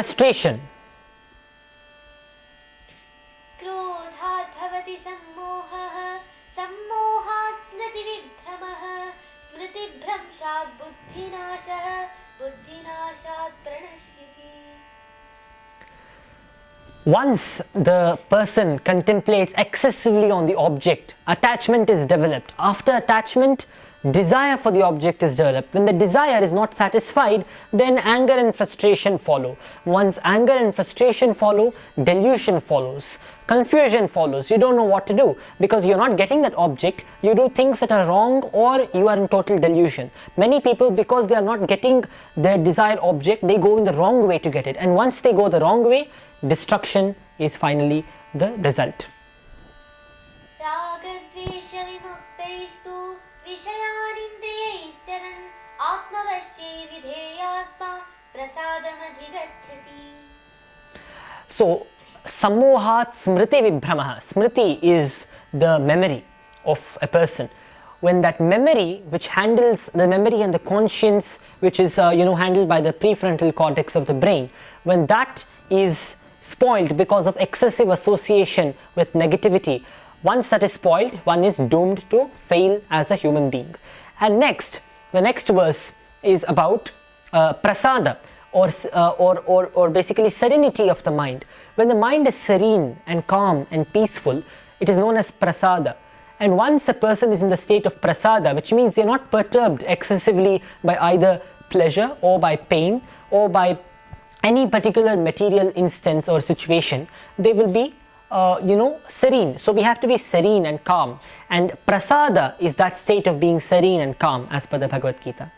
frustration. क्रोधात् भवति सम्मोहः सम्मोहात् स्मृतिविभ्रमः स्मृतिभ्रंशात् बुद्धिनाशः बुद्धिनाशात् प्रणश्यति. Once the person contemplates excessively on the object, attachment is developed. After attachment, desire for the object is developed. When the desire is not satisfied, then anger and frustration follow. Once anger and frustration follow, delusion follows. Confusion follows. You don't know what to do because you're not getting that object. You do things that are wrong or you are in total delusion. Many people, because they are not getting their desired object, they go in the wrong way to get it. And once they go the wrong way, destruction is finally the result. रागद्वेषविमुक्तैस्तु विषयानिन्द्रियैश्चरन् आत्मवश्ये विधेयात्मा प्रसादमधिगच्छति. So, sammohat smriti vibhramaha. Smriti is the memory of a person. When that memory, which handles the memory and the conscience, which is handled by the prefrontal cortex of the brain, when that is spoiled because of excessive association with negativity, once that is spoiled, one is doomed to fail as a human being. And next, the next verse is about prasada, or basically serenity of the mind. When the mind is serene and calm and peaceful, it is known as prasada. And once a person is in the state of prasada, which means they are not perturbed excessively by either pleasure or by pain or by any particular material instance or situation, they will be serene. So we have to be serene and calm, and prasada is that state of being serene and calm as per the Bhagavad Gita.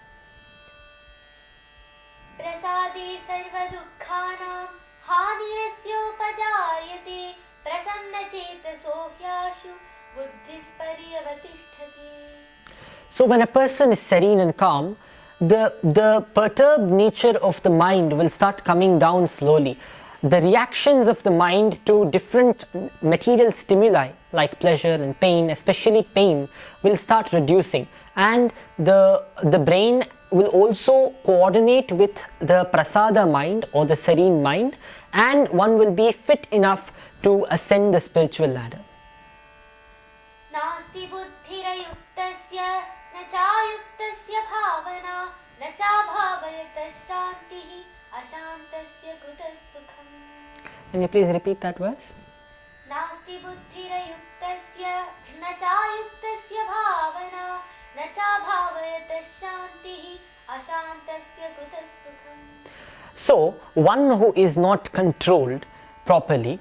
प्रसादे सर्वदुःखानां हानिरस्योपजायते प्रसन्नचेतसो ह्याशु बुद्धिः पर्यवतिष्ठति. So when a person is serene and calm, the perturbed nature of the mind will start coming down slowly. The reactions of the mind to different material stimuli like pleasure and pain, especially pain, will start reducing, and the brain will also coordinate with the prasada mind or the serene mind, and one will be fit enough to ascend the spiritual ladder. नास्ति बुद्धिरयुक्तस्य न चायुक्तस्य भावना न चाभावयतः शान्तिः अशान्तस्य कुतः सुखम्. Can you please repeat that verse? नास्ति बुद्धिरयुक्तस्य न चायुक्तस्य भावना न चाभावयतः शान्तिः अशान्तस्य कुतः सुखम्. So, one who is not controlled properly,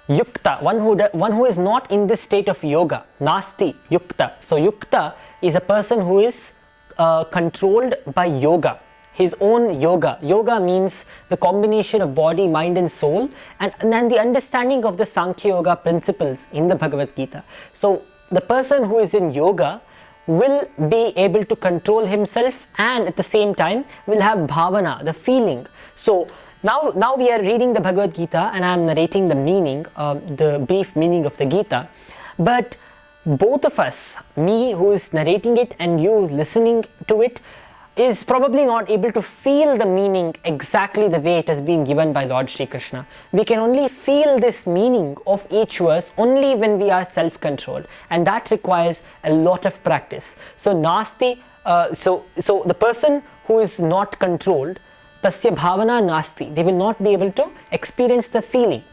yukta, one who is not in this state of yoga, nasti, yukta. So, yukta is a person who is controlled by yoga, his own yoga. Yoga means the combination of body, mind and soul, and then the understanding of the Sankhya Yoga principles in the Bhagavad Gita. So, the person who is in yoga will be able to control himself, and at the same time will have bhavana, the feeling. So now we are reading the Bhagavad Gita and I am narrating the meaning, the brief meaning of the Gita, but both of us, me who is narrating it and you who is listening to it, is probably not able to feel the meaning exactly the way it has been given by Lord Shri Krishna. We can only feel this meaning of each verse only when we are self-controlled, and that requires a lot of practice. So nasti, so the person who is not controlled, tasya bhavana nasti, they will not be able to experience the feeling,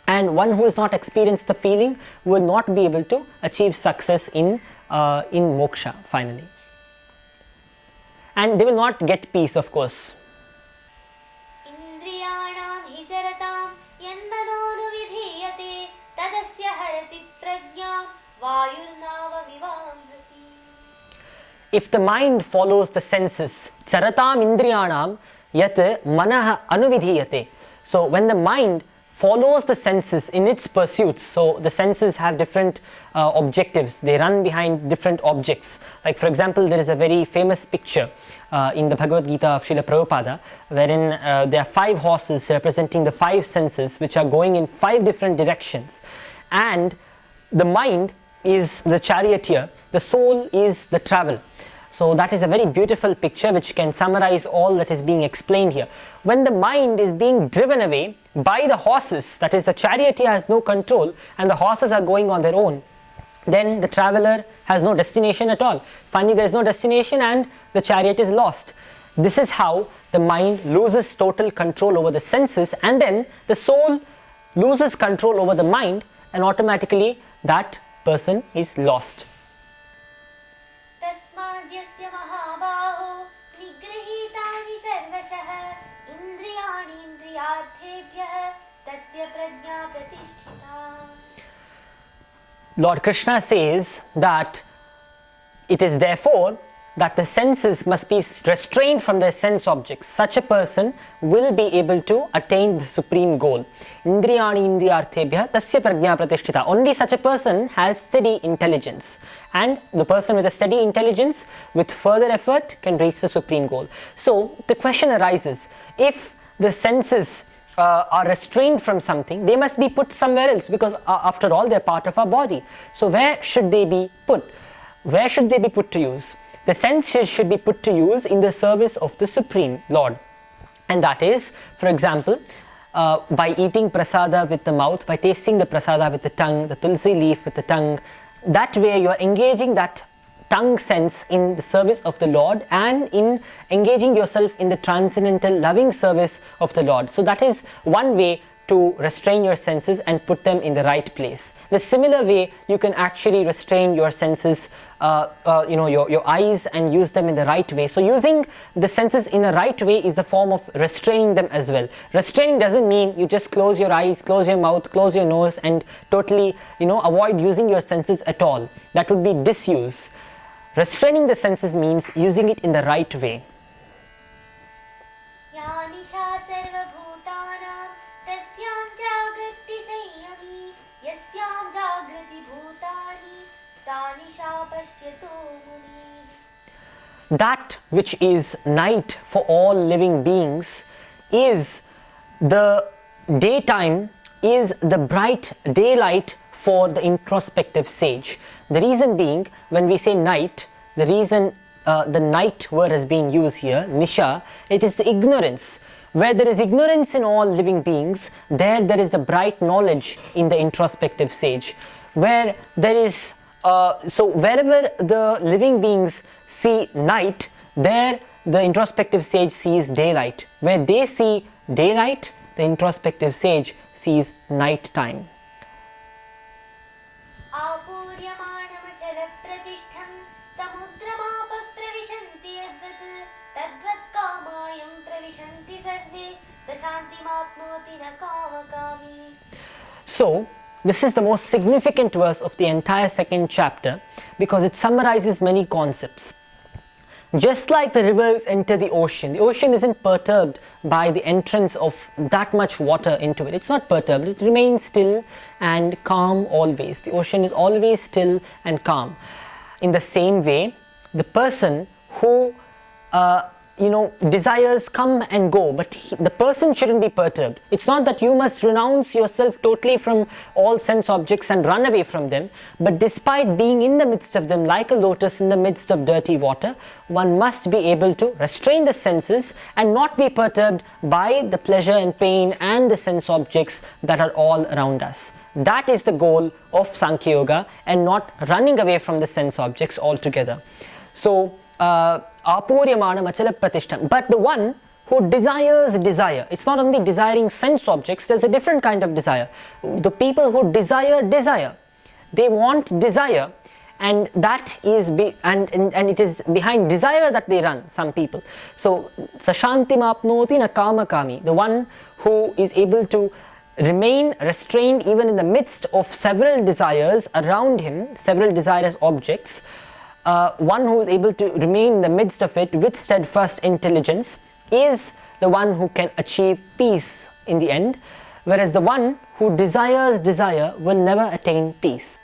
and one who has not experienced the feeling will not be able to achieve success in moksha finally. And they will not get peace, of course. इन्द्रियाणां हि चरतां यन्मनोनुविधीयते तदस्य हरति प्रज्ञां वायुर्नावमिवाम्भसि. If the mind follows the senses, charatam indriyanam yat manah anuvidhiyate. So when the mind follows the senses in its pursuits, so the senses have different objectives, they run behind different objects. Like for example, there is a very famous picture in the Bhagavad Gita of Srila Prabhupada, wherein there are 5 horses representing the 5 senses which are going in 5 different directions, and the mind is the charioteer, the soul is the travel. So that is a very beautiful picture which can summarize all that is being explained here. When the mind is being driven away by the horses, that is the charioteer has no control and the horses are going on their own, then the traveler has no destination at all. Finally there is no destination and the chariot is lost. This is how the mind loses total control over the senses, and then the soul loses control over the mind, and automatically that person is lost. तस्माद्यस्य महाबाहो निगृहीतानि सर्वशः इन्द्रियाणि इन्द्रियार्थेभ्यः तस्य प्रज्ञा प्रतिष्ठिता. Lord Krishna says that it is therefore that the senses must be restrained from their sense objects. Such a person will be able to attain the supreme goal. Indriyani indriyarthebhya tasya prajna pratishtita. Only such a person has steady intelligence, and the person with a steady intelligence with further effort can reach the supreme goal. So the question arises, if the senses are restrained from something, they must be put somewhere else, because after all they are part of our body. So where should they be put? Where should they be put to use? The senses should be put to use in the service of the Supreme Lord, and that is, for example, by eating prasada with the mouth, by tasting the prasada with the tongue, the tulsi leaf with the tongue. That way you are engaging that tongue sense in the service of the Lord and in engaging yourself in the transcendental loving service of the Lord. So that is one way to restrain your senses and put them in the right place. The similar way you can actually restrain your senses, your eyes, and use them in the right way. So using the senses in the right way is a form of restraining them as well. Restraining doesn't mean you just close your eyes, close your mouth, close your nose and totally avoid using your senses at all. That would be disuse. Restraining the senses means using it in the right way. That which is night for all living beings is the daytime, is the bright daylight for the introspective sage. The reason being, when we say night, the reason the night word has been used here, nisha, it is the ignorance. Where there is ignorance in all living beings, there is the bright knowledge in the introspective sage. Where there is so wherever the living beings see night, there the introspective sage sees daylight. Where they see daylight, the introspective sage sees night time. So this is the most significant verse of the entire second chapter, because it summarizes many concepts. Just like the rivers enter the ocean isn't perturbed by the entrance of that much water into it. It's not perturbed, it remains still and calm always. The ocean is always still and calm. In the same way, the person who desires come and go, but the person shouldn't be perturbed. It's not that you must renounce yourself totally from all sense objects and run away from them, but despite being in the midst of them like a lotus in the midst of dirty water, one must be able to restrain the senses and not be perturbed by the pleasure and pain and the sense objects that are all around us. That is the goal of Sankhya Yoga, and not running away from the sense objects altogether. So Apuryamana machala pratishtam. But the one who desires desire, it's not only desiring sense objects, there's a different kind of desire. The people who desire, they want desire, and that is and it is behind desire that they run, some people. So sashantim apnoti na kama kami, the one who is able to remain restrained even in the midst of several desires around him, several desirous objects, one who is able to remain in the midst of it with steadfast intelligence is the one who can achieve peace in the end, whereas the one who desires desire will never attain peace.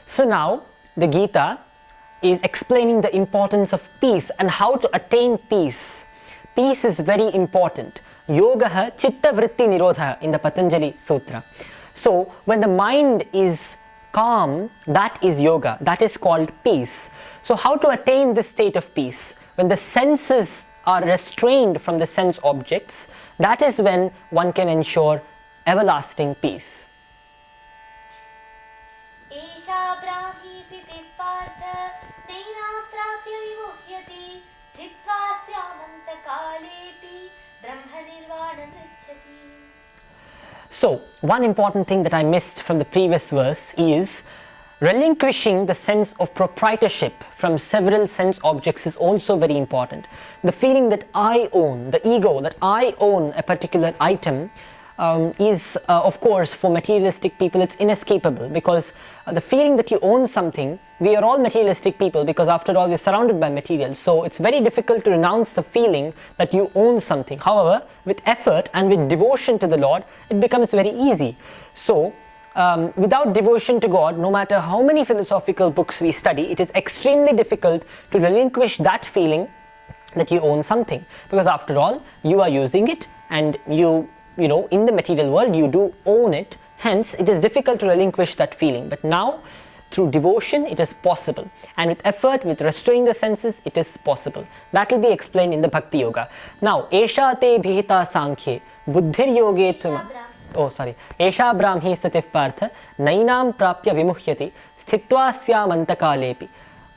So now the Gita is explaining the importance of peace and how to attain peace. Peace is very important. yogaha chitta vritti nirodha in the Patanjali Sutra. So when the mind is calm, that is yoga, that is called peace. So how to attain this state of peace? When the senses are restrained from the sense objects, that is when one can ensure everlasting peace. Esha brahmi siti partha neina prapya vimuhyati dhitva syamanta kalepi brahma nirvana mrichati. So one important thing that I missed from the previous verse is relinquishing the sense of proprietorship from several sense objects is also very important. The feeling that I own, the ego that I own a particular item is of course for materialistic people it's inescapable, because the feeling that you own something, we are all materialistic people because after all we're surrounded by materials, so it's very difficult to renounce the feeling that you own something. However, with effort and with devotion to the Lord, it becomes very easy. So without devotion to God, no matter how many philosophical books we study, it is extremely difficult to relinquish that feeling that you own something, because after all you are using it, and you know, in the material world you do own it, hence it is difficult to relinquish that feeling. But now through devotion it is possible, and with effort, with restraining the senses, it is possible. That will be explained in the Bhakti Yoga. Now esha te bhita sankhye buddhir yoge tuma esha brahmi satif partha nainam prapya vimuhyati sthitva syamanta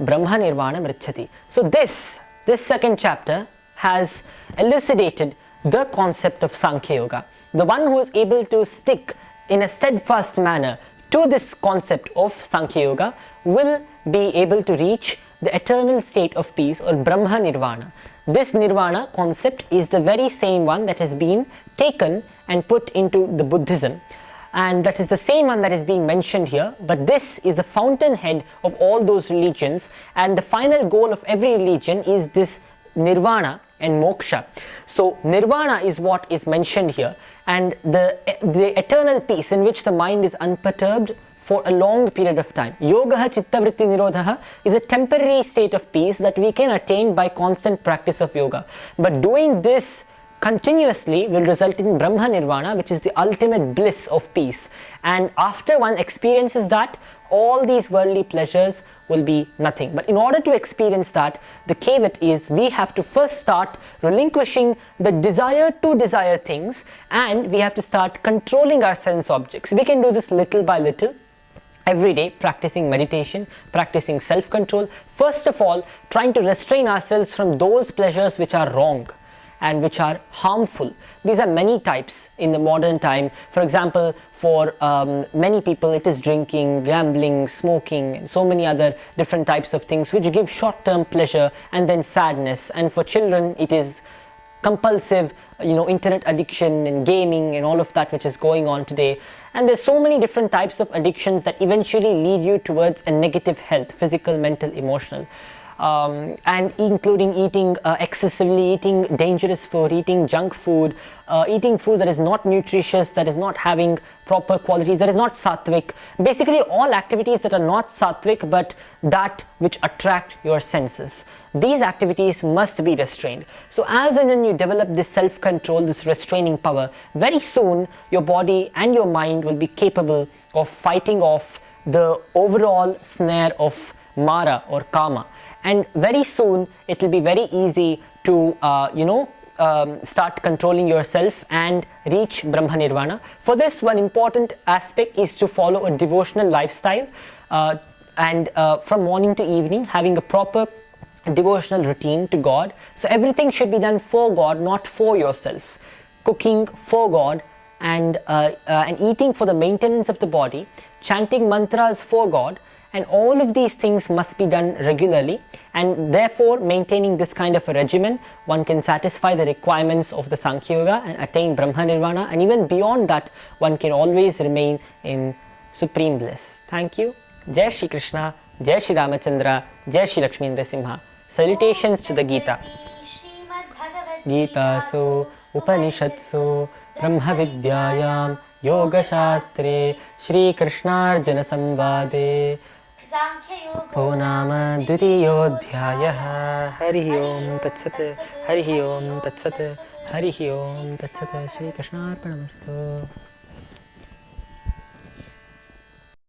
brahma nirvana mrichati. So this second chapter has elucidated the concept of Sankhya Yoga. The one who is able to stick in a steadfast manner to this concept of Sankhya Yoga will be able to reach the eternal state of peace, or Brahma Nirvana. This Nirvana concept is the very same one that has been taken and put into the Buddhism, and that is the same one that is being mentioned here, but this is the fountainhead of all those religions, and the final goal of every religion is this Nirvana and moksha. So nirvana is what is mentioned here, and the eternal peace in which the mind is unperturbed for a long period of time. Yogaha chitta vritti nirodhaha is a temporary state of peace that we can attain by constant practice of yoga, but doing this continuously will result in Brahma Nirvana, which is the ultimate bliss of peace. And after one experiences that, all these worldly pleasures will be nothing. But in order to experience that, the caveat is we have to first start relinquishing the desire to desire things, and we have to start controlling our sense objects. We can do this little by little. Every day, practicing meditation, practicing self-control. First of all, trying to restrain ourselves from those pleasures which are wrong and which are harmful. These are many types in the modern time. For example, for many people it is drinking, gambling, smoking, and so many other different types of things which give short-term pleasure and then sadness. And for children it is compulsive, internet addiction and gaming and all of that which is going on today. And there's so many different types of addictions that eventually lead you towards a negative health, physical, mental, emotional. And including eating excessively, eating dangerous food, eating junk food, eating food that is not nutritious, that is not having proper qualities, that is not sattvic. Basically all activities that are not sattvic but that which attract your senses. These activities must be restrained. So as and when you develop this self-control, this restraining power, very soon your body and your mind will be capable of fighting off the overall snare of Mara or Kama. And very soon it will be very easy to start controlling yourself and reach Brahma Nirvana. For this, one important aspect is to follow a devotional lifestyle, and from morning to evening having a proper devotional routine to God. So everything should be done for God, not for yourself. Cooking for God, and eating for the maintenance of the body, chanting mantras for God, and all of these things must be done regularly, and therefore maintaining this kind of a regimen, one can satisfy the requirements of the Sankhya Yoga and attain Brahma Nirvana, and even beyond that one can always remain in supreme bliss. Thank you. Jai Shri Krishna, Jai Shri Ramachandra, Jai Shri Lakshmi Nrsimha. Salutations to the Gita. Gita so Upanishatsu Brahma Vidyayam Yoga Shastre Shri Krishnarjuna Samvade O Nama Dvitiyodhyayah. Harihi Om Tat Sat. Harihi Om Tat Sat. Harihi Om Tatsat Shri Krishnarpanamastu.